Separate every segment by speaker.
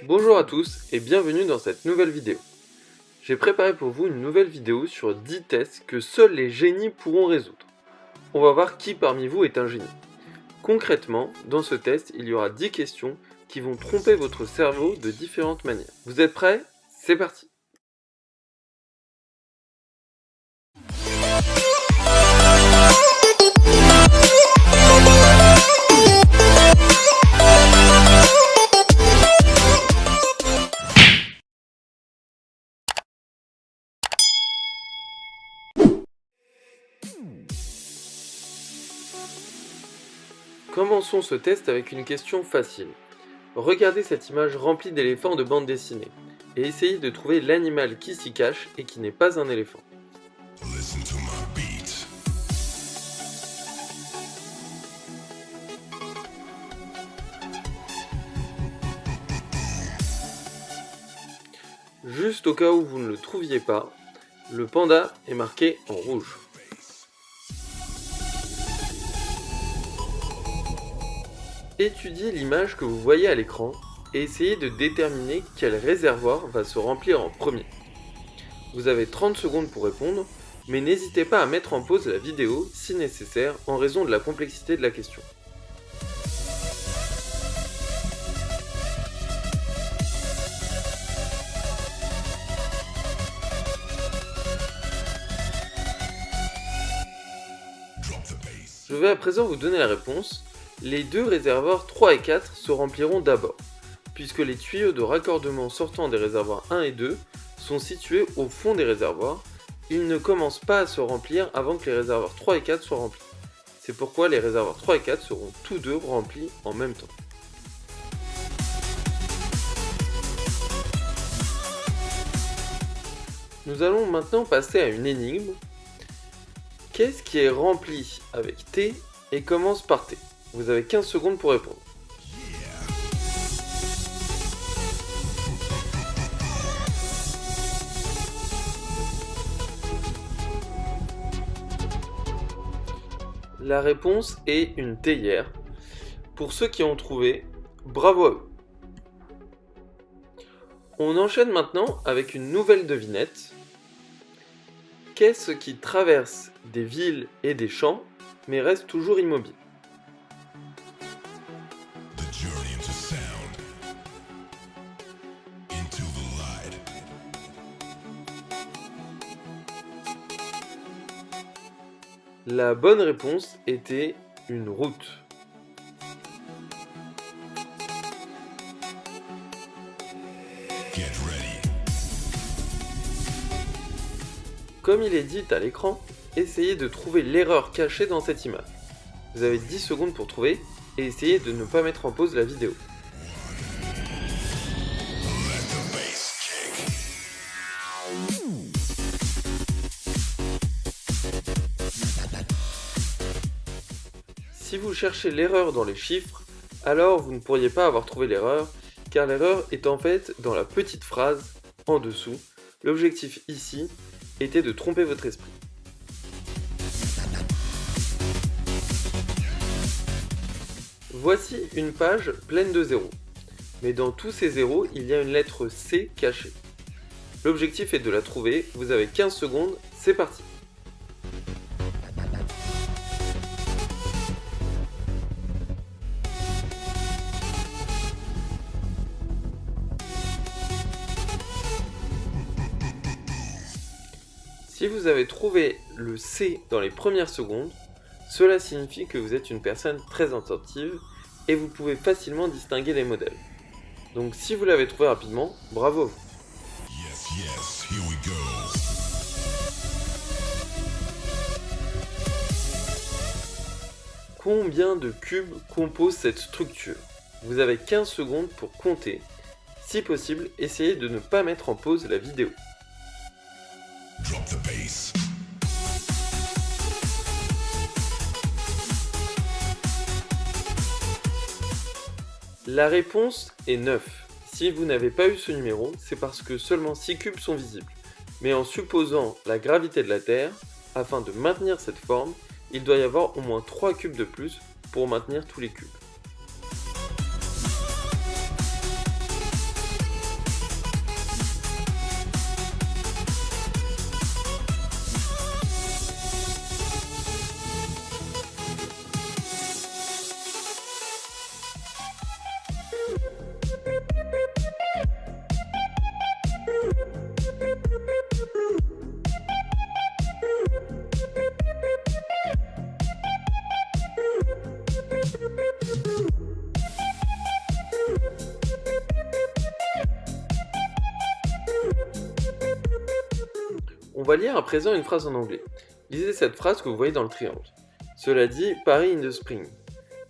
Speaker 1: Bonjour à tous et bienvenue dans cette nouvelle vidéo. J'ai préparé pour vous une nouvelle vidéo sur 10 tests que seuls les génies pourront résoudre. On va voir qui parmi vous est un génie. Concrètement, dans ce test, il y aura 10 questions qui vont tromper votre cerveau de différentes manières. Vous êtes prêts? C'est parti! Commençons ce test avec une question facile. Regardez cette image remplie d'éléphants de bande dessinée et essayez de trouver l'animal qui s'y cache et qui n'est pas un éléphant. Juste au cas où vous ne le trouviez pas, le panda est marqué en rouge. Étudiez l'image que vous voyez à l'écran et essayez de déterminer quel réservoir va se remplir en premier. Vous avez 30 secondes pour répondre, mais n'hésitez pas à mettre en pause la vidéo si nécessaire en raison de la complexité de la question. Je vais à présent vous donner la réponse. Les deux réservoirs 3 et 4 se rempliront d'abord, puisque les tuyaux de raccordement sortant des réservoirs 1 et 2 sont situés au fond des réservoirs. Ils ne commencent pas à se remplir avant que les réservoirs 3 et 4 soient remplis. C'est pourquoi les réservoirs 3 et 4 seront tous deux remplis en même temps. Nous allons maintenant passer à une énigme. Qu'est-ce qui est rempli avec T et commence par T? Vous avez 15 secondes pour répondre. La réponse est une théière. Pour ceux qui ont trouvé, bravo à eux. On enchaîne maintenant avec une nouvelle devinette. Qu'est-ce qui traverse des villes et des champs, mais reste toujours immobile? La bonne réponse était une route. Comme il est dit à l'écran, essayez de trouver l'erreur cachée dans cette image. Vous avez 10 secondes pour trouver et essayez de ne pas mettre en pause la vidéo. Si vous cherchez l'erreur dans les chiffres, alors vous ne pourriez pas avoir trouvé l'erreur, car l'erreur est en fait dans la petite phrase en dessous. L'objectif ici était de tromper votre esprit. Voici une page pleine de zéros, mais dans tous ces zéros, il y a une lettre C cachée. L'objectif est de la trouver, vous avez 15 secondes, c'est parti. Si vous avez trouvé le C dans les premières secondes, cela signifie que vous êtes une personne très attentive et vous pouvez facilement distinguer les modèles. Donc si vous l'avez trouvé rapidement, bravo à vous. Here we go. Combien de cubes composent cette structure? Vous avez 15 secondes pour compter. Si possible, essayez de ne pas mettre en pause la vidéo. Drop the bass. La réponse est 9. Si vous n'avez pas eu ce numéro, c'est parce que seulement 6 cubes sont visibles. Mais en supposant la gravité de la Terre, afin de maintenir cette forme, il doit y avoir au moins 3 cubes de plus pour maintenir tous les cubes. On va lire à présent une phrase en anglais. Lisez cette phrase que vous voyez dans le triangle. Cela dit Paris in the spring.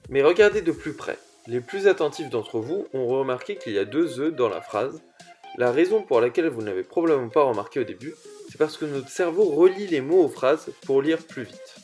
Speaker 1: Mais regardez de plus près. Les plus attentifs d'entre vous ont remarqué qu'il y a 2 E dans la phrase. La raison pour laquelle vous ne l'avez probablement pas remarqué au début, c'est parce que notre cerveau relie les mots aux phrases pour lire plus vite.